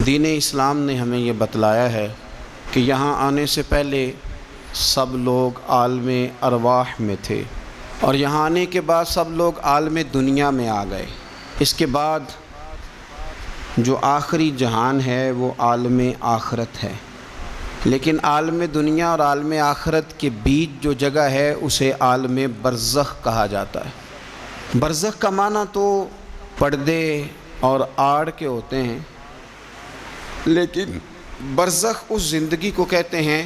دین اسلام نے ہمیں یہ بتلایا ہے کہ یہاں آنے سے پہلے سب لوگ عالم ارواح میں تھے، اور یہاں آنے کے بعد سب لوگ عالم دنیا میں آ گئے۔ اس کے بعد جو آخری جہان ہے وہ عالم آخرت ہے، لیکن عالم دنیا اور عالم آخرت کے بیچ جو جگہ ہے اسے عالم برزخ کہا جاتا ہے۔ برزخ کا معنی تو پردے اور آڑ کے ہوتے ہیں، لیکن برزخ اس زندگی کو کہتے ہیں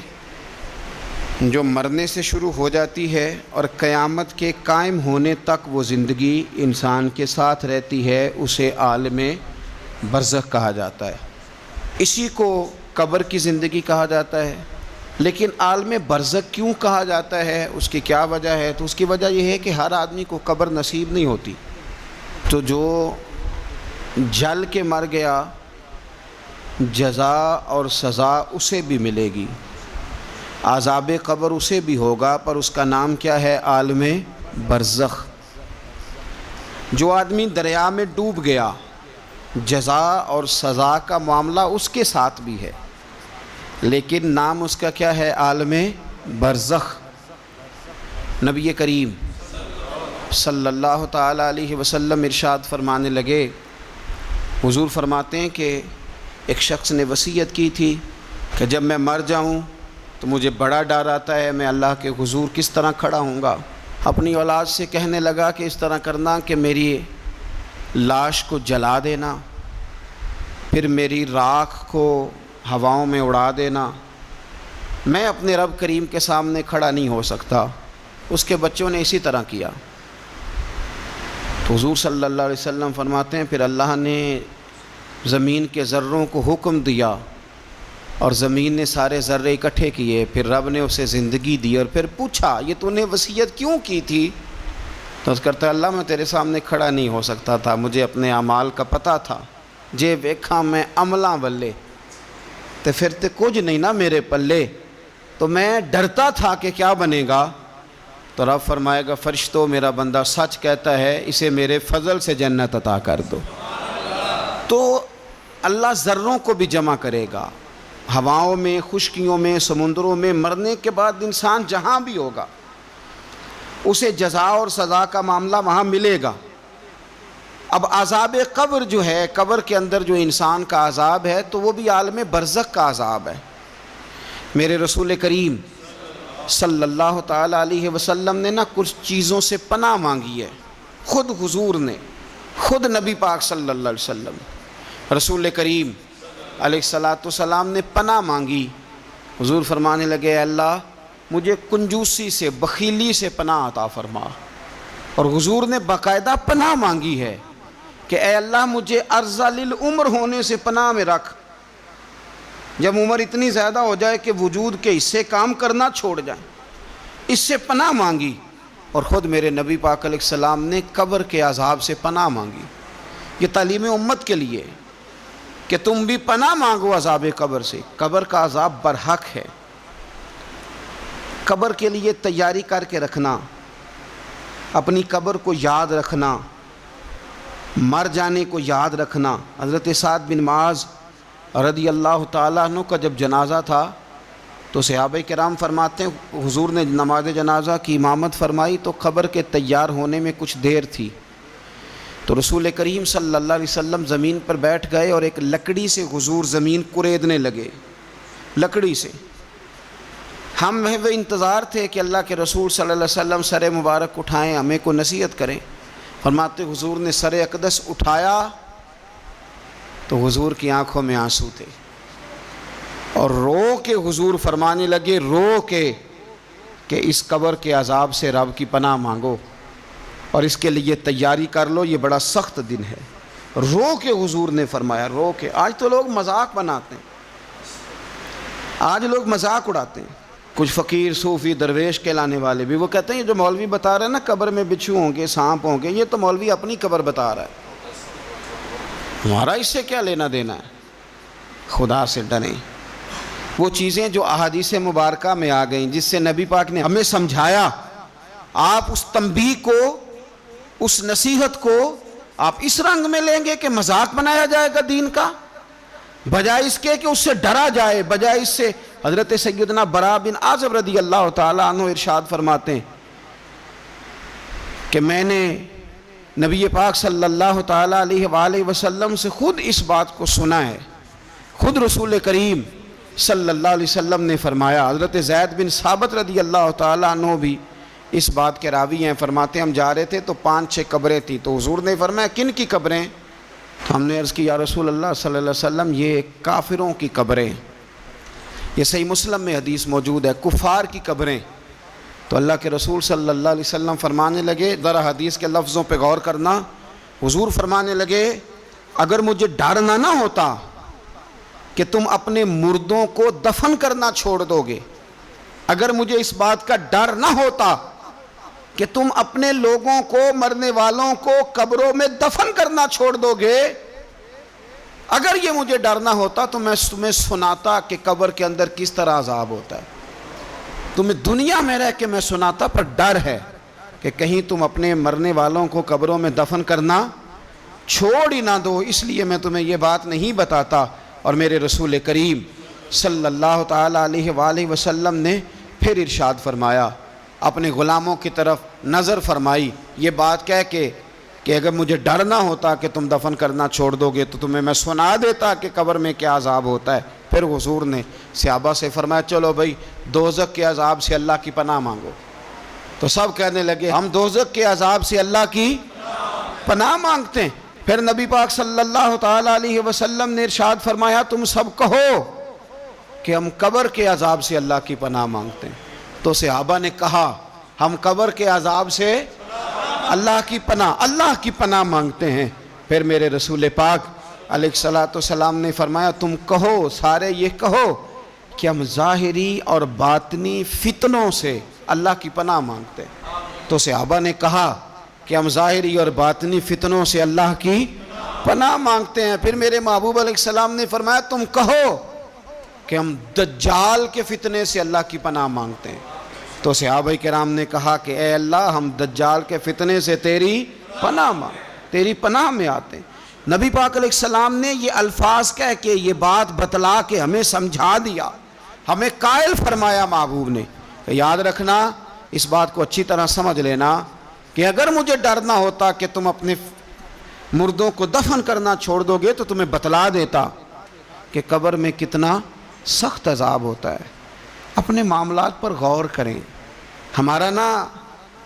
جو مرنے سے شروع ہو جاتی ہے اور قیامت کے قائم ہونے تک وہ زندگی انسان کے ساتھ رہتی ہے، اسے عالم برزخ کہا جاتا ہے۔ اسی کو قبر کی زندگی کہا جاتا ہے۔ لیکن عالم برزخ کیوں کہا جاتا ہے، اس کی کیا وجہ ہے؟ تو اس کی وجہ یہ ہے کہ ہر آدمی کو قبر نصیب نہیں ہوتی، تو جو جل کے مر گیا جزا اور سزا اسے بھی ملے گی، عذاب قبر اسے بھی ہوگا، پر اس کا نام کیا ہے؟ عالم برزخ۔ جو آدمی دریا میں ڈوب گیا جزا اور سزا کا معاملہ اس کے ساتھ بھی ہے، لیکن نام اس کا کیا ہے؟ عالم برزخ۔ نبی کریم صلی اللہ تعالیٰ علیہ وسلم ارشاد فرمانے لگے، حضور فرماتے ہیں کہ ایک شخص نے وصیت کی تھی کہ جب میں مر جاؤں تو مجھے بڑا ڈر آتا ہے، میں اللہ کے حضور کس طرح کھڑا ہوں گا۔ اپنی اولاد سے کہنے لگا کہ اس طرح کرنا کہ میری لاش کو جلا دینا، پھر میری راکھ کو ہواؤں میں اڑا دینا، میں اپنے رب کریم کے سامنے کھڑا نہیں ہو سکتا۔ اس کے بچوں نے اسی طرح کیا۔ تو حضور صلی اللہ علیہ وسلم فرماتے ہیں پھر اللہ نے زمین کے ذروں کو حکم دیا اور زمین نے سارے ذرے اکٹھے کیے، پھر رب نے اسے زندگی دی اور پھر پوچھا یہ تو نے وصیت کیوں کی تھی؟ تو اس کرتا ہے اللہ میں تیرے سامنے کھڑا نہیں ہو سکتا تھا، مجھے اپنے اعمال کا پتہ تھا، جے ویکھاں میں عملاں والے تے پھر تے کچھ نہیں نا میرے پلے، تو میں ڈرتا تھا کہ کیا بنے گا۔ تو رب فرمائے گا فرشتوں میرا بندہ سچ کہتا ہے، اسے میرے فضل سے جنت عطا کر دو۔ تو اللہ ذروں کو بھی جمع کرے گا، ہواؤں میں، خشکیوں میں، سمندروں میں، مرنے کے بعد انسان جہاں بھی ہوگا اسے جزا اور سزا کا معاملہ وہاں ملے گا۔ اب عذاب قبر جو ہے، قبر کے اندر جو انسان کا عذاب ہے تو وہ بھی عالم برزخ کا عذاب ہے۔ میرے رسول کریم صلی اللہ تعالیٰ علیہ وسلم نے نا کچھ چیزوں سے پناہ مانگی ہے، خود حضور نے، خود نبی پاک صلی اللہ علیہ وسلم رسول کریم علیہ السلام نے پناہ مانگی۔ حضور فرمانے لگے اے اللہ مجھے کنجوسی سے، بخیلی سے پناہ عطا فرما، اور حضور نے باقاعدہ پناہ مانگی ہے کہ اے اللہ مجھے ارذل العمر ہونے سے پناہ میں رکھ، جب عمر اتنی زیادہ ہو جائے کہ وجود کے حصے کام کرنا چھوڑ جائیں، اس سے پناہ مانگی۔ اور خود میرے نبی پاک علیہ السلام نے قبر کے عذاب سے پناہ مانگی۔ یہ تعلیم امت کے لیے کہ تم بھی پناہ مانگو عذاب قبر سے۔ قبر کا عذاب برحق ہے، قبر کے لیے تیاری کر کے رکھنا، اپنی قبر کو یاد رکھنا، مر جانے کو یاد رکھنا۔ حضرت سعد بن معاذ رضی اللہ تعالیٰ عنہ کا جب جنازہ تھا تو صحابہ کرام فرماتے ہیں حضور نے نماز جنازہ کی امامت فرمائی تو قبر کے تیار ہونے میں کچھ دیر تھی، تو رسول کریم صلی اللہ علیہ وسلم زمین پر بیٹھ گئے اور ایک لکڑی سے حضور زمین کریدنے لگے، لکڑی سے۔ ہم وہ انتظار تھے کہ اللہ کے رسول صلی اللہ علیہ وسلم سر مبارک اٹھائیں، ہمیں کو نصیحت کریں۔ فرماتے حضور نے سر اقدس اٹھایا تو حضور کی آنکھوں میں آنسو تھے، اور رو کے حضور فرمانے لگے، رو کے کہ اس قبر کے عذاب سے رب کی پناہ مانگو اور اس کے لیے تیاری کر لو، یہ بڑا سخت دن ہے۔ رو کے حضور نے فرمایا، رو کے۔ آج تو لوگ مذاق بناتے ہیں، آج لوگ مذاق اڑاتے ہیں، کچھ فقیر صوفی درویش کہلانے والے بھی، وہ کہتے ہیں جو مولوی بتا رہے ہیں نا قبر میں بچھو ہوں گے، سانپ ہوں گے، یہ تو مولوی اپنی قبر بتا رہا ہے، ہمارا اس سے کیا لینا دینا ہے۔ خدا سے ڈریں۔ وہ چیزیں جو احادیث مبارکہ میں آ گئیں جس سے نبی پاک نے ہمیں سمجھایا، آپ اس تنبیہ کو، اس نصیحت کو آپ اس رنگ میں لیں گے کہ مذاق بنایا جائے گا دین کا؟ بجائے اس کے کہ اس سے ڈرا جائے، بجائے اس سے۔ حضرت سیدنا برا بن عازب رضی اللہ تعالیٰ عنہ ارشاد فرماتے ہیں کہ میں نے نبی پاک صلی اللہ تعالیٰ علیہ وآلہ وسلم سے خود اس بات کو سنا ہے، خود رسول کریم صلی اللہ علیہ وسلم نے فرمایا۔ حضرت زید بن ثابت رضی اللہ تعالیٰ عنہ بھی اس بات کے راوی ہیں، فرماتے ہیں ہم جا رہے تھے تو 5-6 قبریں تھیں، تو حضور نے فرمایا کن کی قبریں؟ ہم نے عرض کی یا رسول اللہ صلی اللہ علیہ وسلم یہ کافروں کی قبریں، یہ صحیح مسلم میں حدیث موجود ہے، کفار کی قبریں۔ تو اللہ کے رسول صلی اللہ علیہ وسلم فرمانے لگے، ذرا حدیث کے لفظوں پہ غور کرنا، حضور فرمانے لگے اگر مجھے ڈر نہ ہوتا کہ تم اپنے مردوں کو دفن کرنا چھوڑ دو گے، اگر مجھے اس بات کا ڈر نہ ہوتا کہ تم اپنے لوگوں کو، مرنے والوں کو قبروں میں دفن کرنا چھوڑ دو گے، اگر یہ مجھے ڈر نہ ہوتا تو میں تمہیں سناتا کہ قبر کے اندر کس طرح عذاب ہوتا ہے، تمہیں دنیا میں رہ کے میں سناتا، پر ڈر ہے کہ کہیں تم اپنے مرنے والوں کو قبروں میں دفن کرنا چھوڑ ہی نہ دو، اس لیے میں تمہیں یہ بات نہیں بتاتا۔ اور میرے رسول کریم صلی اللہ تعالیٰ علیہ وآلہ وسلم نے پھر ارشاد فرمایا، اپنے غلاموں کی طرف نظر فرمائی، یہ بات کہہ کے کہ اگر مجھے ڈر نہ ہوتا کہ تم دفن کرنا چھوڑ دو گے تو تمہیں میں سنا دیتا کہ قبر میں کیا عذاب ہوتا ہے۔ پھر حضور نے صحابہ سے فرمایا چلو بھائی دوزخ کے عذاب سے اللہ کی پناہ مانگو، تو سب کہنے لگے ہم دوزخ کے عذاب سے اللہ کی پناہ مانگتے ہیں۔ پھر نبی پاک صلی اللہ تعالیٰ علیہ وسلم نے ارشاد فرمایا تم سب کہو کہ ہم قبر کے عذاب سے اللہ کی پناہ مانگتے ہیں۔ تو صحابہ نے کہا ہم قبر کے عذاب سے اللہ کی پناہ مانگتے ہیں۔ پھر میرے رسول پاک علیہ الصلوۃ والسلام نے فرمایا تم کہو، سارے یہ کہو کہ ہم ظاہری اور باطنی فتنوں سے اللہ کی پناہ مانگتے ہیں۔ تو صحابہ نے کہا کہ ہم ظاہری اور باطنی فتنوں سے اللہ کی پناہ مانگتے ہیں۔ پھر میرے محبوب علیہ السلام نے فرمایا تم کہو کہ ہم دجال کے فتنے سے اللہ کی پناہ مانگتے ہیں۔ تو صحابہ کرام نے کہا کہ اے اللہ ہم دجال کے فتنے سے تیری پناہ میں آتے ہیں۔ نبی پاک علیہ السلام نے یہ الفاظ کہہ کے یہ بات بتلا کے ہمیں سمجھا دیا، ہمیں قائل فرمایا محبوب نے کہ یاد رکھنا، اس بات کو اچھی طرح سمجھ لینا کہ اگر مجھے ڈر نہ ہوتا کہ تم اپنے مردوں کو دفن کرنا چھوڑ دو گے تو تمہیں بتلا دیتا کہ قبر میں کتنا سخت عذاب ہوتا ہے۔ اپنے معاملات پر غور کریں۔ ہمارا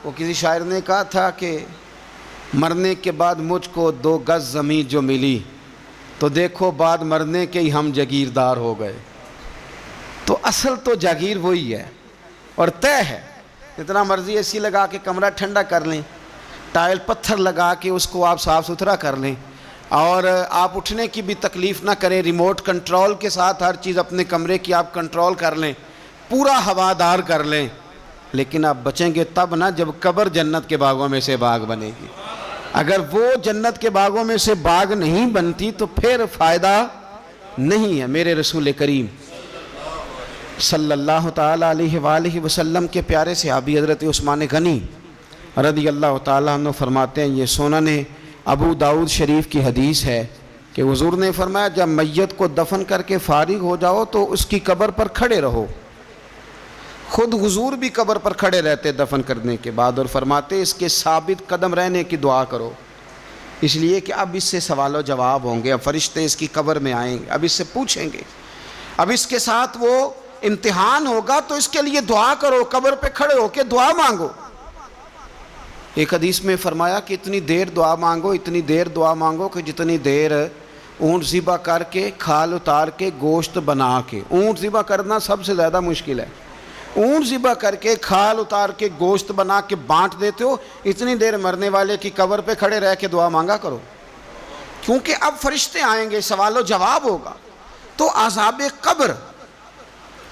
وہ کسی شاعر نے کہا تھا کہ مرنے کے بعد مجھ کو 2 گز زمین جو ملی تو دیکھو بعد مرنے کے ہی ہم جاگیردار ہو گئے۔ تو اصل تو جاگیر وہی ہے اور طے ہے، جتنا مرضی اے سی لگا کے کمرہ ٹھنڈا کر لیں، ٹائل پتھر لگا کے اس کو آپ صاف ستھرا کر لیں، اور آپ اٹھنے کی بھی تکلیف نہ کریں، ریموٹ کنٹرول کے ساتھ ہر چیز اپنے کمرے کی آپ کنٹرول کر لیں، پورا ہوادار کر لیں، لیکن آپ بچیں گے تب نہ جب قبر جنت کے باغوں میں سے باغ بنے گی۔ اگر وہ جنت کے باغوں میں سے باغ نہیں بنتی تو پھر فائدہ نہیں ہے۔ میرے رسول کریم صلی اللہ تعالیٰ علیہ وآلہ وسلم کے پیارے صحابی حضرت عثمان غنی رضی اللہ تعالیٰ عنہ فرماتے ہیں، یہ سنن ابو داؤد شریف کی حدیث ہے کہ حضور نے فرمایا جب میت کو دفن کر کے فارغ ہو جاؤ تو اس کی قبر پر کھڑے رہو۔ خود حضور بھی قبر پر کھڑے رہتے دفن کرنے کے بعد، اور فرماتے اس کے ثابت قدم رہنے کی دعا کرو، اس لیے کہ اب اس سے سوال و جواب ہوں گے، اب فرشتے اس کی قبر میں آئیں گے، اب اس سے پوچھیں گے، اب اس کے ساتھ وہ امتحان ہوگا، تو اس کے لیے دعا کرو، قبر پہ کھڑے ہو کے دعا مانگو۔ ایک حدیث میں فرمایا کہ اتنی دیر دعا مانگو کہ جتنی دیر اونٹ ذبح کر کے کھال اتار کے گوشت بنا کے، اونٹ ذبح کرنا سب سے زیادہ مشکل ہے، اونٹ ذبح کر کے کھال اتار کے گوشت بنا کے بانٹ دیتے ہو، اتنی دیر مرنے والے کی قبر پہ کھڑے رہ کے دعا مانگا کرو، کیونکہ اب فرشتے آئیں گے، سوال و جواب ہوگا۔ تو عذاب قبر،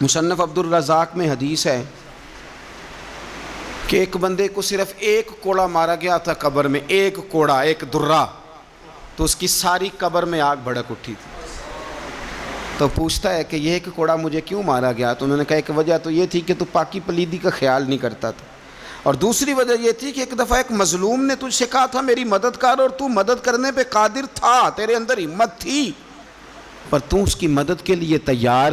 مصنف عبد الرزاق میں حدیث ہے کہ ایک بندے کو صرف ایک کوڑا مارا گیا تھا قبر میں، ایک کوڑا، ایک درہ، تو اس کی ساری قبر میں آگ بھڑک اٹھی تھی۔ تو پوچھتا ہے کہ یہ ایک کوڑا مجھے کیوں مارا گیا؟ تو انہوں نے کہا ایک وجہ تو یہ تھی کہ تو پاکی پلیدی کا خیال نہیں کرتا تھا، اور دوسری وجہ یہ تھی کہ ایک دفعہ ایک مظلوم نے تجھ سے کہا تھا میری مدد کر، اور تو مدد کرنے پہ قادر تھا، تیرے اندر ہمت تھی، پر تو اس کی مدد کے لیے تیار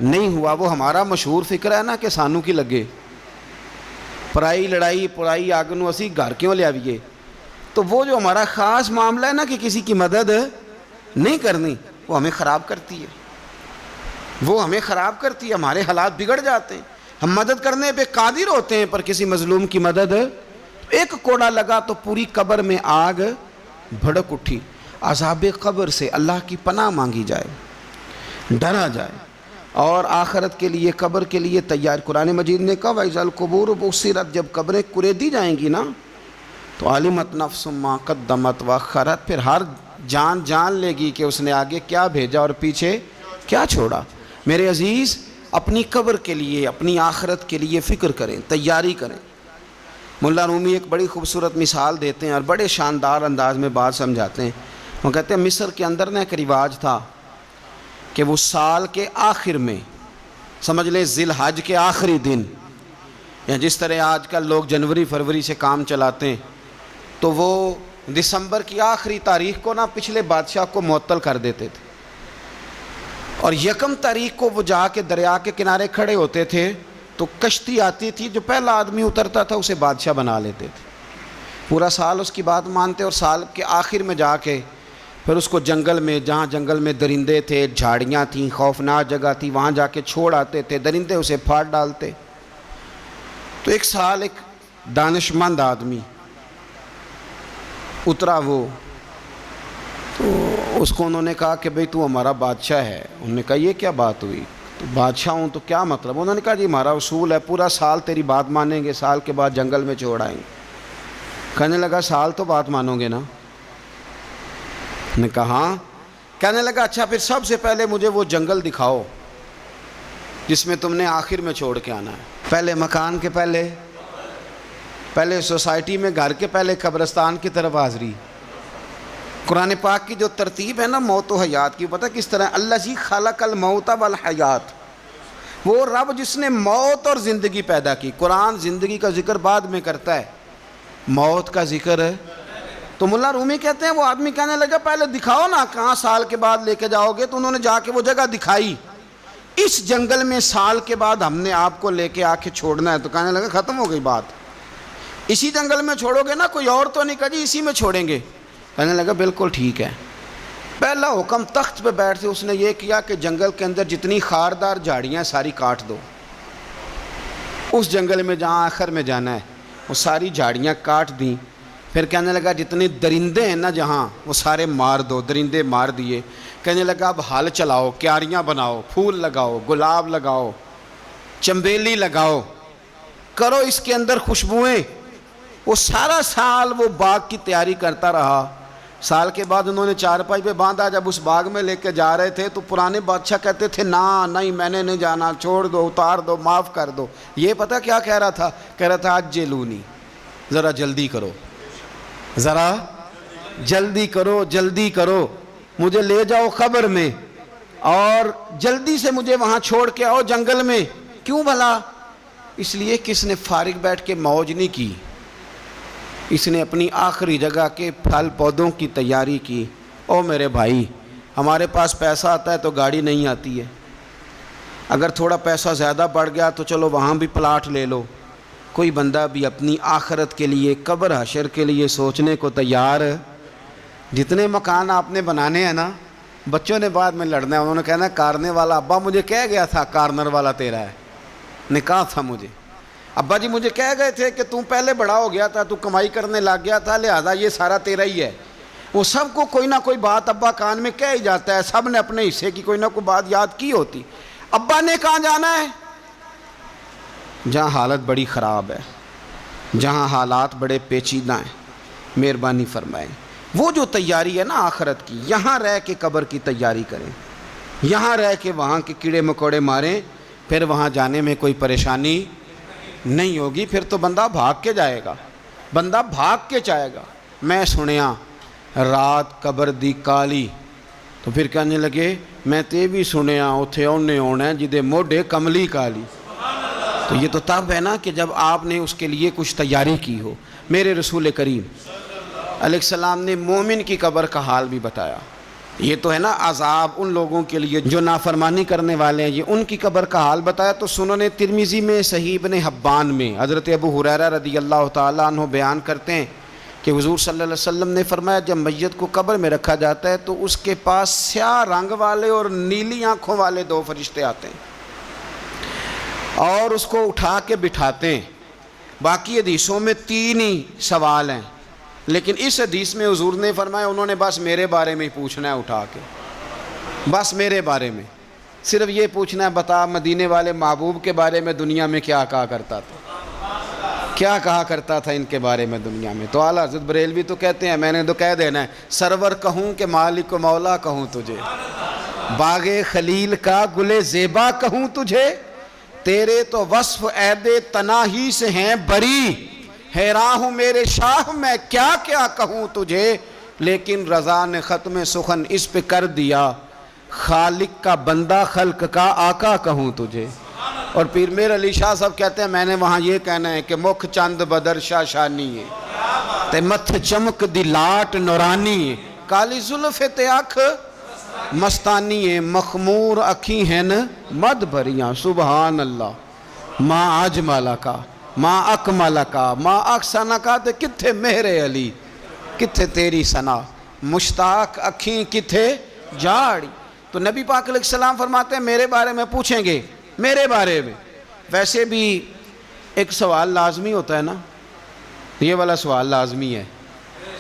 نہیں ہوا۔ وہ ہمارا مشہور فکر ہے نا کہ سانو کی لگے، پرائی لڑائی پرائی آگ نو اسی گھر کیوں لے آئیے۔ تو وہ جو ہمارا خاص معاملہ ہے نا کہ کسی کی مدد نہیں کرنی، وہ ہمیں خراب کرتی ہے، وہ ہمیں خراب کرتی ہے، ہمارے حالات بگڑ جاتے ہیں۔ ہم مدد کرنے پہ قادر ہوتے ہیں، پر کسی مظلوم کی مدد، ایک کوڑا لگا تو پوری قبر میں آگ بھڑک اٹھی۔ عذاب قبر سے اللہ کی پناہ مانگی جائے، ڈرا جائے، اور آخرت کے لیے، قبر کے لیے تیار۔ قرآن مجید نے کہا وَإِذَا الْقُبُورُ بُعْثِرَتْ، جب قبریں کریدی جائیں گی نا تو عَلِمَتْ نَفْسٌ مَّا قَدَّمَتْ وَأَخَّرَتْ، پھر ہر جان لے گی کہ اس نے آگے کیا بھیجا اور پیچھے کیا چھوڑا۔ میرے عزیز، اپنی قبر کے لیے، اپنی آخرت کے لیے فکر کریں، تیاری کریں۔ مولا رومی ایک بڑی خوبصورت مثال دیتے ہیں اور بڑے شاندار انداز میں بات سمجھاتے ہیں۔ وہ کہتے ہیں مصر کے اندر نا ایک رواج تھا کہ وہ سال کے آخر میں، سمجھ لیں ذی الحج کے آخری دن، یا جس طرح آج کل لوگ جنوری فروری سے کام چلاتے ہیں، تو وہ دسمبر کی آخری تاریخ کو نا پچھلے بادشاہ کو معطل کر دیتے تھے، اور یکم تاریخ کو وہ جا کے دریا کے کنارے کھڑے ہوتے تھے تو کشتی آتی تھی، جو پہلا آدمی اترتا تھا اسے بادشاہ بنا لیتے تھے۔ پورا سال اس کی بات مانتے، اور سال کے آخر میں جا کے پھر اس کو جنگل میں، جہاں جنگل میں درندے تھے، جھاڑیاں تھیں، خوفناک جگہ تھی، وہاں جا کے چھوڑ آتے تھے، درندے اسے پھاڑ ڈالتے۔ تو ایک سال ایک دانشمند آدمی اترا، وہ تو اس کو انہوں نے کہا کہ بھئی تو ہمارا بادشاہ ہے۔ انہوں نے کہا یہ کیا بات ہوئی، تو بادشاہ ہوں تو کیا مطلب؟ انہوں نے کہا جی ہمارا اصول ہے، پورا سال تیری بات مانیں گے، سال کے بعد جنگل میں چھوڑ آئیں گے۔ کہنے لگا سال تو بات مانو گے نا؟ نے کہا ہاں۔ کہنے لگا اچھا پھر سب سے پہلے مجھے وہ جنگل دکھاؤ جس میں تم نے آخر میں چھوڑ کے آنا ہے۔ پہلے مکان کے پہلے سوسائٹی میں گھر کے پہلے قبرستان کی طرف حاضری۔ قرآن پاک کی جو ترتیب ہے نا موت و حیات کی، پتہ کس طرح؟ الذی خلق الموت والحیات، وہ رب جس نے موت اور زندگی پیدا کی۔ قرآن زندگی کا ذکر بعد میں کرتا ہے، موت کا ذکر ہے۔ تو مولا رومی کہتے ہیں وہ آدمی کہنے لگا پہلے دکھاؤ نا کہاں سال کے بعد لے کے جاؤ گے۔ تو انہوں نے جا کے وہ جگہ دکھائی، اس جنگل میں سال کے بعد ہم نے آپ کو لے کے آ کے چھوڑنا ہے۔ تو کہنے لگا ختم ہو گئی بات، اسی جنگل میں چھوڑو گے نا، کوئی اور تو نہیں؟ کہا جی اسی میں چھوڑیں گے۔ کہنے لگا بالکل ٹھیک ہے۔ پہلا حکم تخت پہ بیٹھتے اس نے یہ کیا کہ جنگل کے اندر جتنی خاردار جھاڑیاں ساری کاٹ دو، اس جنگل میں جہاں آخر میں جانا ہے وہ ساری جھاڑیاں کاٹ دیں۔ پھر کہنے لگا جتنے درندے ہیں نا جہاں وہ سارے مار دو، درندے مار دیے۔ کہنے لگا اب حل چلاؤ، کیاریاں بناؤ، پھول لگاؤ، گلاب لگاؤ، چنبیلی لگاؤ، کرو اس کے اندر خوشبوئیں۔ وہ سارا سال وہ باغ کی تیاری کرتا رہا۔ سال کے بعد انہوں نے چارپائی پہ باندھا، جب اس باغ میں لے کے جا رہے تھے تو پرانے بادشاہ کہتے تھے نا نہیں میں نے نہیں جانا، چھوڑ دو، اتار دو، معاف کر دو۔ یہ پتہ کیا کہہ رہا تھا؟ کہہ رہا تھا عجلونی، ذرا جلدی کرو، ذرا جلدی کرو، جلدی کرو، مجھے لے جاؤ قبر میں اور جلدی سے مجھے وہاں چھوڑ کے آؤ جنگل میں۔ کیوں بھلا؟ اس لیے کہ اس نے فارغ بیٹھ کے موج نہیں کی، اس نے اپنی آخری جگہ کے پھل پودوں کی تیاری کی۔ او میرے بھائی، ہمارے پاس پیسہ آتا ہے تو گاڑی نہیں آتی ہے، اگر تھوڑا پیسہ زیادہ بڑھ گیا تو چلو وہاں بھی پلاٹ لے لو۔ کوئی بندہ بھی اپنی آخرت کے لیے، قبر حشر کے لیے سوچنے کو تیار؟ جتنے مکان آپ نے بنانے ہیں نا، بچوں نے بعد میں لڑنا ہے، انہوں نے کہنا کارنے والا ابا مجھے کہہ گیا تھا کارنر والا تیرا ہے، نے کہا تھا مجھے ابا جی، مجھے کہہ گئے تھے کہ تم پہلے بڑا ہو گیا تھا، تو کمائی کرنے لگ گیا تھا، لہذا یہ سارا تیرا ہی ہے۔ وہ سب کو کوئی نہ کوئی بات ابا کان میں کہہ ہی جاتا ہے، سب نے اپنے حصے کی کوئی نہ کوئی بات یاد کی ہوتی۔ ابا نے کہاں جانا ہے؟ جہاں حالت بڑی خراب ہے، جہاں حالات بڑے پیچیدہ ہیں، مہربانی فرمائیں۔ وہ جو تیاری ہے نا آخرت کی، یہاں رہ کے قبر کی تیاری کریں، یہاں رہ کے وہاں کے کیڑے مکوڑے ماریں، پھر وہاں جانے میں کوئی پریشانی نہیں ہوگی۔ پھر تو بندہ بھاگ کے جائے گا، بندہ بھاگ کے جائے گا۔ میں سنیا رات قبر دی کالی، تو پھر کہنے لگے میں تے بھی سنیا اتھے اونے ہونا ہے جدے موڈے کملی کالی۔ تو یہ تو تب ہے نا کہ جب آپ نے اس کے لیے کچھ تیاری کی ہو۔ میرے رسول کریم علیہ السلام نے مومن کی قبر کا حال بھی بتایا۔ یہ تو ہے نا عذاب ان لوگوں کے لیے جو نافرمانی کرنے والے ہیں، یہ ان کی قبر کا حال بتایا۔ تو سنن ترمذی میں صحیح ابن حبان میں حضرت ابو ہریرہ رضی اللہ تعالیٰ عنہ بیان کرتے ہیں کہ حضور صلی اللہ علیہ وسلم نے فرمایا جب میت کو قبر میں رکھا جاتا ہے تو اس کے پاس سیاہ رنگ والے اور نیلی آنکھوں والے 2 فرشتے آتے ہیں اور اس کو اٹھا کے بٹھاتے ہیں۔ باقی حدیثوں میں 3 ہی سوال ہیں، لیکن اس حدیث میں حضور نے فرمایا انہوں نے بس میرے بارے میں ہی پوچھنا ہے، اٹھا کے بس میرے بارے میں صرف یہ پوچھنا ہے، بتا مدینے والے محبوب کے بارے میں دنیا میں کیا کہا کرتا تھا، کیا کہا کرتا تھا ان کے بارے میں دنیا میں۔ تو اعلیٰ حضرت بریلوی تو کہتے ہیں میں نے تو کہہ دینا ہے، سرور کہوں کہ مالک و مولا کہوں تجھے، باغ خلیل کا گل زیبا کہوں تجھے، تیرے تو وصف عید تناہی سے ہیں بری، حیراں ہوں میرے شاہ میں کیا کیا کہوں تجھے، لیکن رضا نے ختم سخن اس پہ کر دیا، خالق کا بندہ خلق کا آقا کہوں تجھے۔ اور پیر میر علی شاہ صاحب کہتے ہیں میں نے وہاں یہ کہنا ہے کہ مکھ چند بدر شاہ شانی ہے تے متھ چمک دی لاٹ نورانی ہے، کالی زلف تے اکھ مستانی ہے، مخمور اکھی ہیں مد بھریاں، سبحان اللہ ما اجمل کا ما اکمل کا ما احسن کا، تے کتھے مہر علی کتھے تیری ثنا، مشتاق اکھیں کتھے جاڑی۔ تو نبی پاک علیہ السلام فرماتے ہیں میرے بارے میں پوچھیں گے، میرے بارے میں۔ ویسے بھی ایک سوال لازمی ہوتا ہے نا، یہ والا سوال لازمی ہے،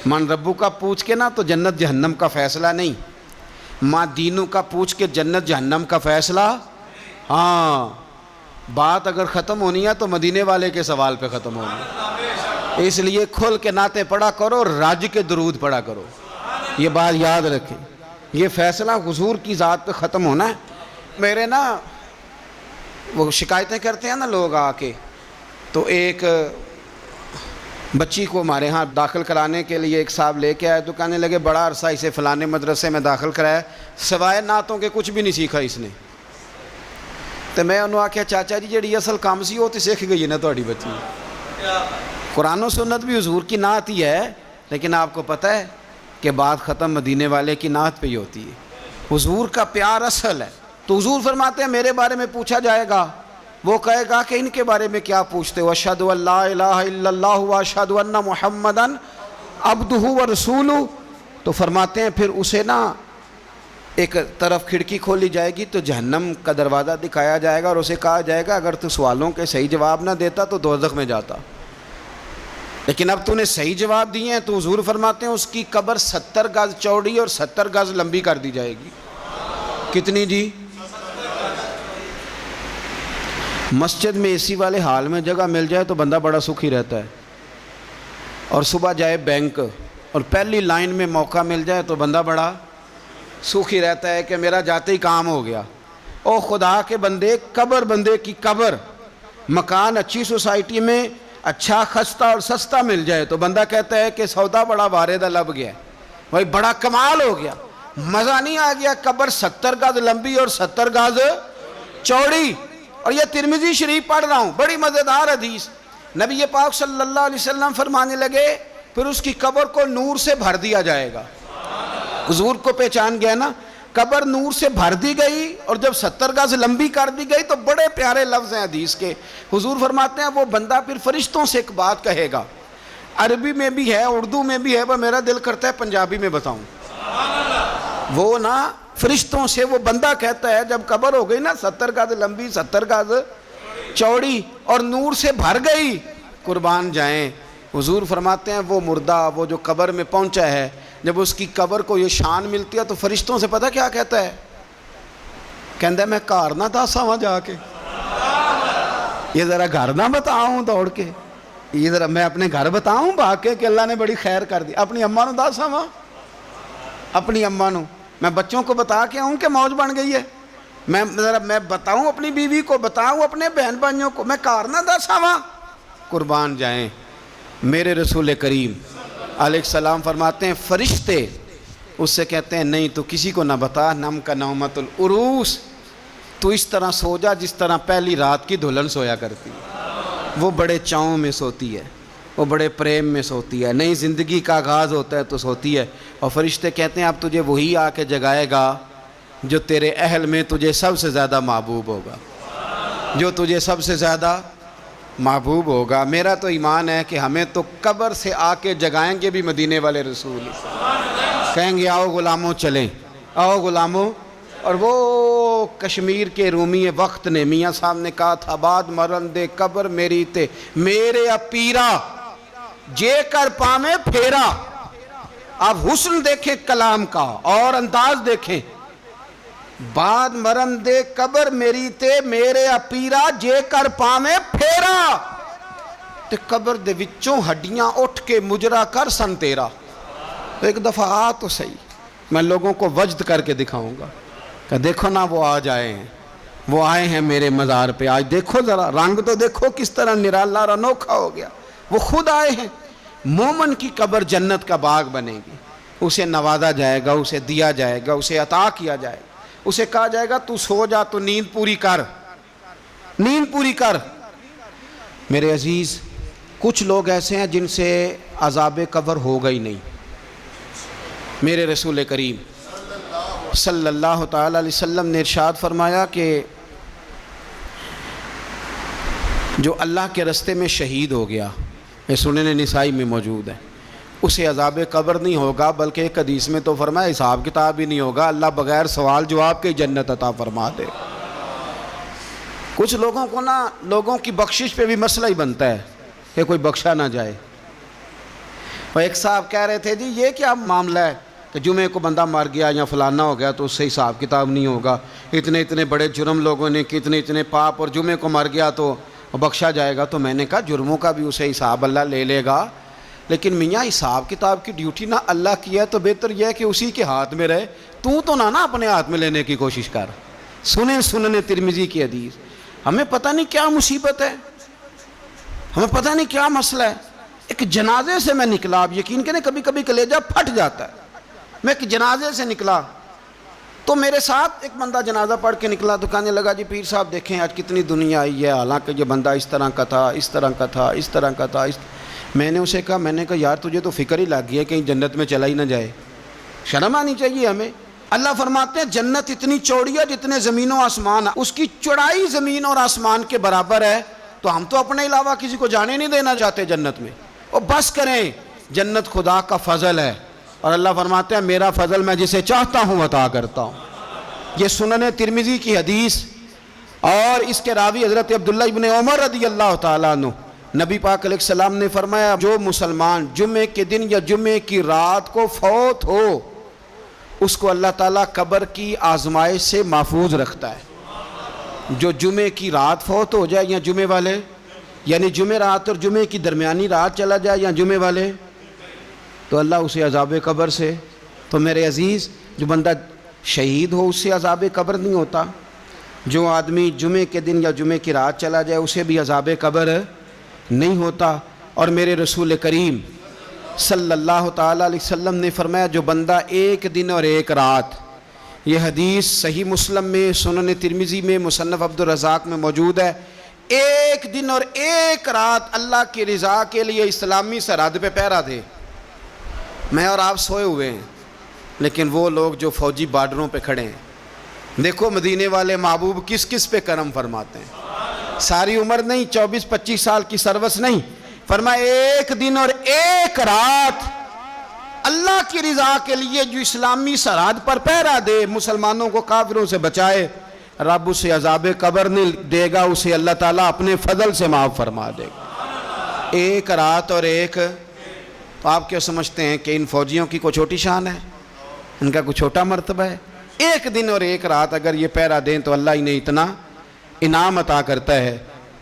من ربو کا پوچھ کے نا تو جنت جہنم کا فیصلہ نہیں، ماں دینوں کا پوچھ کے جنت جہنم کا فیصلہ۔ ہاں بات اگر ختم ہونی ہے تو مدینے والے کے سوال پہ ختم ہونی ہے، اس لیے کھل کے نعتیں پڑھا کرو، راج کے درود پڑھا کرو، یہ بات یاد رکھیں، یہ فیصلہ حضور کی ذات پہ ختم ہونا ہے۔ میرے نا وہ شکایتیں کرتے ہیں نا لوگ آ کے، تو ایک بچی کو ہمارے ہاں داخل کرانے کے لیے ایک صاحب لے کے آئے تو کہنے لگے بڑا عرصہ اسے فلانے مدرسے میں داخل کرایا، سوائے نعتوں کے کچھ بھی نہیں سیکھا اس نے۔ تو میں انہوں آکھیا چاچا جی جڑی اصل کام سی وہ تو سیکھ گئی ہے نا تہاڈی بچی، قرآن و سنت بھی حضور کی نعت ہی ہے، لیکن آپ کو پتہ ہے کہ بات ختم مدینے والے کی نعت پہ ہی ہوتی ہے، حضور کا پیار اصل ہے۔ تو حضور فرماتے ہیں میرے بارے میں پوچھا جائے گا، وہ کہے گا کہ ان کے بارے میں کیا پوچھتے ہو، اشہد ان لا الہ الا اللہ و اشہد ان محمدن عبدہ و رسولہ۔ تو فرماتے ہیں پھر اسے نا ایک طرف کھڑکی کھولی جائے گی تو جہنم کا دروازہ دکھایا جائے گا اور اسے کہا جائے گا اگر تو سوالوں کے صحیح جواب نہ دیتا تو دوزخ میں جاتا، لیکن اب تو نے صحیح جواب دیے ہیں۔ تو حضور فرماتے ہیں اس کی قبر 70 گز چوڑی اور 70 گز لمبی کر دی جائے گی۔ کتنی جی؟ مسجد میں اے سی والے حال میں جگہ مل جائے تو بندہ بڑا سکھی رہتا ہے، اور صبح جائے بینک اور پہلی لائن میں موقع مل جائے تو بندہ بڑا سکھی رہتا ہے کہ میرا جاتے ہی کام ہو گیا۔ او خدا کے بندے، قبر بندے کی قبر، مکان اچھی سوسائٹی میں اچھا خستہ اور سستا مل جائے تو بندہ کہتا ہے کہ سودا بڑا واردہ لب گیا، بھائی بڑا کمال ہو گیا، مزہ نہیں آ گیا۔ قبر 70 گز لمبی اور 70 گز چوڑی، اور یہ ترمذی شریف پڑھ رہا ہوں، بڑی مزیدار حدیث۔ نبی پاک صلی اللہ علیہ وسلم فرمانے لگے پھر اس کی قبر کو نور سے بھر دیا جائے گا۔ حضور کو پہچان گیا نا، قبر نور سے بھر دی گئی اور جب 70 گز لمبی کر دی گئی تو بڑے پیارے لفظ ہیں حدیث کے۔ حضور فرماتے ہیں وہ بندہ پھر فرشتوں سے ایک بات کہے گا، عربی میں بھی ہے اردو میں بھی ہے، پر میرا دل کرتا ہے پنجابی میں بتاؤں۔ وہ نا فرشتوں سے وہ بندہ کہتا ہے جب قبر ہو گئی نا 70 گز لمبی 70 گز چوڑی اور نور سے بھر گئی، قربان جائیں، حضور فرماتے ہیں وہ مردہ وہ جو قبر میں پہنچا ہے، جب اس کی قبر کو یہ شان ملتی ہے تو فرشتوں سے پتہ کیا کہتا ہے؟ کہتا ہے میں گھر نہ دساں وہاں جا کے، یہ ذرا گھر نہ بتاؤں دوڑ کے، یہ ذرا میں اپنے گھر بتاؤں بھاگ کے کہ اللہ نے بڑی خیر کر دی، اپنی اماں نو دساں وہاں، اپنی اماں نو میں بچوں کو بتا کے آؤں کہ موج بن گئی ہے، میں بتاؤں اپنی بیوی کو، بتاؤں اپنے بہن بھائیوں کو، میں کار نہ دساں وہاں۔ قربان جائیں میرے رسول کریم علیہ السلام فرماتے ہیں فرشتے اس سے کہتے ہیں نہیں تو کسی کو نہ بتا، نم کا نومت العروس، تو اس طرح سو جا جس طرح پہلی رات کی دلہن سویا کرتی ہے، وہ بڑے چاؤں میں سوتی ہے، وہ بڑے پریم میں سوتی ہے، نئی زندگی کا آغاز ہوتا ہے تو سوتی ہے، اور فرشتے کہتے ہیں اب تجھے وہی آ کے جگائے گا جو تیرے اہل میں تجھے سب سے زیادہ محبوب ہوگا، جو تجھے سب سے زیادہ محبوب ہوگا۔ میرا تو ایمان ہے کہ ہمیں تو قبر سے آ کے جگائیں گے بھی مدینے والے رسول، کہیں گے آؤ غلاموں چلیں، آؤ غلاموں۔ اور وہ کشمیر کے رومی وقت نے میاں صاحب نے کہا تھا بعد مرندے قبر میری تے میرے اپیرا جے کر پامے پھیرا۔ آپ حسن دیکھیں کلام کا اور انداز دیکھیں، بعد مرندے قبر میری تے میرے اپیرا جے کر پامے پھیرا، تے قبر دے وچوں ہڈیاں اٹھ کے مجرا کر سن تیرا۔ ایک دفعہ آ تو صحیح، میں لوگوں کو وجد کر کے دکھاؤں گا کہ دیکھو نا وہ آج آئے ہیں، وہ آئے ہیں میرے مزار پہ، آج دیکھو ذرا رنگ تو دیکھو کس طرح نرالا اور انوکھا ہو گیا، وہ خود آئے ہیں۔ مومن کی قبر جنت کا باغ بنے گی، اسے نوازا جائے گا، اسے دیا جائے گا، اسے عطا کیا جائے گا، اسے کہا جائے گا تو سو جا، تو نیند پوری کر، نیند پوری کر۔ میرے عزیز، کچھ لوگ ایسے ہیں جن سے عذاب قبر ہوگا ہی نہیں۔ میرے رسول کریم صلی اللہ تعالی علیہ وسلم نے ارشاد فرمایا کہ جو اللہ کے رستے میں شہید ہو گیا، یہ سنن نسائی میں موجود ہے، اسے عذاب قبر نہیں ہوگا، بلکہ ایک حدیث میں تو فرمایا حساب کتاب ہی نہیں ہوگا، اللہ بغیر سوال جواب کے جنت عطا فرما دے۔ کچھ لوگوں کو نا لوگوں کی بخشش پہ بھی مسئلہ ہی بنتا ہے کہ کوئی بخشا نہ جائے۔ اور ایک صاحب کہہ رہے تھے جی یہ کیا معاملہ ہے کہ جمعے کو بندہ مر گیا یا فلانا ہو گیا تو اس سے حساب کتاب نہیں ہوگا، اتنے بڑے جرم لوگوں نے کی، اتنے پاپ، اور جمعے کو مر گیا تو بخشا جائے گا۔ تو میں نے کہا جرموں کا بھی اسے حساب اللہ لے لے گا، لیکن میاں حساب کتاب کی ڈیوٹی نہ اللہ کی ہے تو بہتر یہ ہے کہ اسی کے ہاتھ میں رہے، تو نہ اپنے ہاتھ میں لینے کی کوشش کر۔ سنن ترمذی کی حدیث۔ ہمیں پتہ نہیں کیا مصیبت ہے، ہمیں پتہ نہیں کیا مسئلہ ہے۔ ایک جنازے سے میں نکلا، آپ یقین کریں کبھی کبھی کلیجہ پھٹ جاتا ہے۔ میں ایک جنازے سے نکلا تو میرے ساتھ ایک بندہ جنازہ پڑھ کے نکلا تو کہنے لگا جی پیر صاحب دیکھیں آج کتنی دنیا آئی ہے، حالانکہ یہ بندہ اس طرح کا تھا، اس طرح کا تھا، اس طرح کا تھا۔ میں نے اسے کہا یار تجھے تو فکر ہی لگ گئی ہے کہیں جنت میں چلا ہی نہ جائے، شرم آنی چاہیے ہمیں۔ اللہ فرماتے ہیں جنت اتنی چوڑی ہے جتنے زمین و آسمان، اس کی چوڑائی زمین اور آسمان کے برابر ہے، تو ہم تو اپنے علاوہ کسی کو جانے نہیں دینا چاہتے جنت میں۔ اور بس کریں، جنت خدا کا فضل ہے، اور اللہ فرماتے ہیں میرا فضل میں جسے چاہتا ہوں عطا کرتا ہوں۔ یہ سنن ترمذی کی حدیث، اور اس کے راوی حضرت عبداللہ ابن عمر رضی اللہ تعالیٰ عنہ، نبی پاک علیہ السلام نے فرمایا جو مسلمان جمعے کے دن یا جمعے کی رات کو فوت ہو، اس کو اللہ تعالیٰ قبر کی آزمائش سے محفوظ رکھتا ہے۔ جو جمعے کی رات فوت ہو جائے یا جمعے والے، یعنی جمعے رات اور جمعے کی درمیانی رات چلا جائے یا جمعے والے، تو اللہ اسے عذاب قبر سے، تو میرے عزیز جو بندہ شہید ہو اس سے عذاب قبر نہیں ہوتا، جو آدمی جمعے کے دن یا جمعے کی رات چلا جائے اسے بھی عذاب قبر نہیں ہوتا۔ اور میرے رسول کریم صلی اللہ تعالیٰ علیہ وسلم نے فرمایا جو بندہ ایک دن اور ایک رات، یہ حدیث صحیح مسلم میں، سنن ترمذی میں، مصنف عبد الرزاق میں موجود ہے، ایک دن اور ایک رات اللہ کی رضا کے لیے اسلامی سرحد پہ پہرا دے۔ میں اور آپ سوئے ہوئے ہیں، لیکن وہ لوگ جو فوجی بارڈروں پہ کھڑے ہیں، دیکھو مدینے والے محبوب کس کس پہ کرم فرماتے ہیں۔ ساری عمر نہیں، 24-25 سال کی سروس نہیں، فرمایا ایک دن اور ایک رات اللہ کی رضا کے لیے جو اسلامی سرحد پر پہرا دے، مسلمانوں کو کافروں سے بچائے، رب اسے عذاب قبر نہیں دے گا، اسے اللہ تعالیٰ اپنے فضل سے معاف فرما دے گا۔ ایک رات اور ایک، تو آپ کیا سمجھتے ہیں کہ ان فوجیوں کی کوئی چھوٹی شان ہے، ان کا کوئی چھوٹا مرتبہ ہے؟ ایک دن اور ایک رات اگر یہ پہرا دیں تو اللہ انہیں اتنا انعام عطا کرتا ہے۔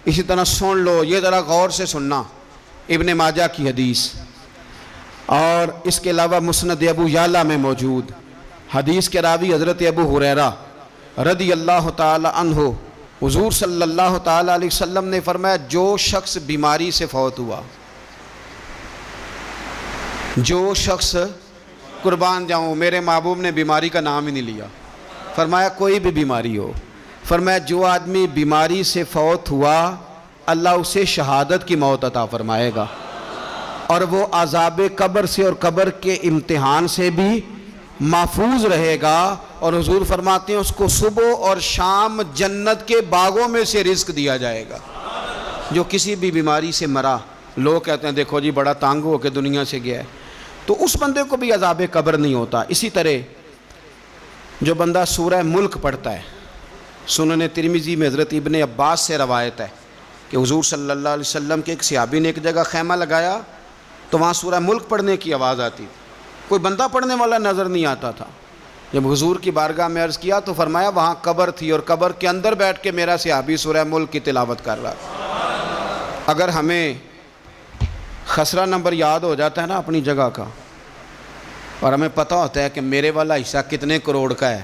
اسی طرح سن لو، یہ ذرا غور سے سننا، ابن ماجہ کی حدیث، اور اس کے علاوہ مسند ابو یعلا میں موجود حدیث کے راوی حضرت ابو ہریرہ رضی اللہ تعالی عنہ، حضور صلی اللہ تعالی علیہ وسلم نے فرمایا جو شخص بیماری سے فوت ہوا، جو شخص، قربان جاؤں میرے محبوب نے بیماری کا نام ہی نہیں لیا، فرمایا کوئی بھی بیماری ہو، فرمایا جو آدمی بیماری سے فوت ہوا اللہ اسے شہادت کی موت عطا فرمائے گا۔ اور وہ عذاب قبر سے اور قبر کے امتحان سے بھی محفوظ رہے گا۔ اور حضور فرماتے ہیں اس کو صبح اور شام جنت کے باغوں میں سے رزق دیا جائے گا۔ جو کسی بھی بیماری سے مرا، لوگ کہتے ہیں دیکھو جی بڑا تنگ ہو کے دنیا سے گیا ہے، تو اس بندے کو بھی عذاب قبر نہیں ہوتا۔ اسی طرح جو بندہ سورہ ملک پڑھتا ہے، سنن ترمذی میں حضرت ابن عباس سے روایت ہے کہ حضور صلی اللہ علیہ وسلم کے ایک صحابی نے ایک جگہ خیمہ لگایا تو وہاں سورہ ملک پڑھنے کی آواز آتی، کوئی بندہ پڑھنے والا نظر نہیں آتا تھا۔ جب حضور کی بارگاہ میں عرض کیا تو فرمایا وہاں قبر تھی اور قبر کے اندر بیٹھ کے میرا صحابی سورہ ملک کی تلاوت کر رہا۔ اگر ہمیں خسرہ نمبر یاد ہو جاتا ہے نا اپنی جگہ کا، اور ہمیں پتہ ہوتا ہے کہ میرے والا حصہ کتنے کروڑ کا ہے،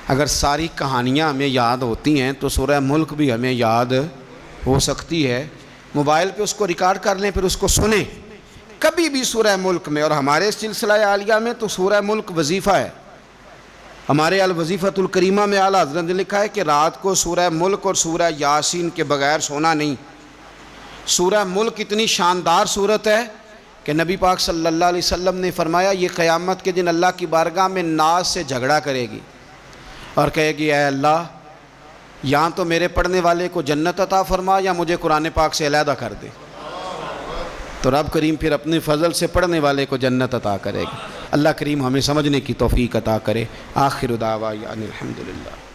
اگر ساری کہانیاں ہمیں یاد ہوتی ہیں تو سورہ ملک بھی ہمیں یاد ہو سکتی ہے۔ موبائل پہ اس کو ریکارڈ کر لیں، پھر اس کو سنیں کبھی بھی سورہ ملک میں۔ اور ہمارے سلسلہ عالیہ میں تو سورہ ملک وظیفہ ہے۔ ہمارے الوظیفۃ الکریمہ میں اعلیٰ حضرت نے لکھا ہے کہ رات کو سورہ ملک اور سورہ یاسین کے بغیر سونا نہیں۔ سورہ ملک اتنی شاندار صورت ہے کہ نبی پاک صلی اللہ علیہ وسلم نے فرمایا یہ قیامت کے دن اللہ کی بارگاہ میں ناز سے جھگڑا کرے گی اور کہے گی اے اللہ یہاں تو میرے پڑھنے والے کو جنت عطا فرما یا مجھے قرآن پاک سے علیحدہ کر دے۔ تو رب کریم پھر اپنے فضل سے پڑھنے والے کو جنت عطا کرے گا۔ اللہ کریم ہمیں سمجھنے کی توفیق عطا کرے۔ آخر دعوانا الحمدللہ۔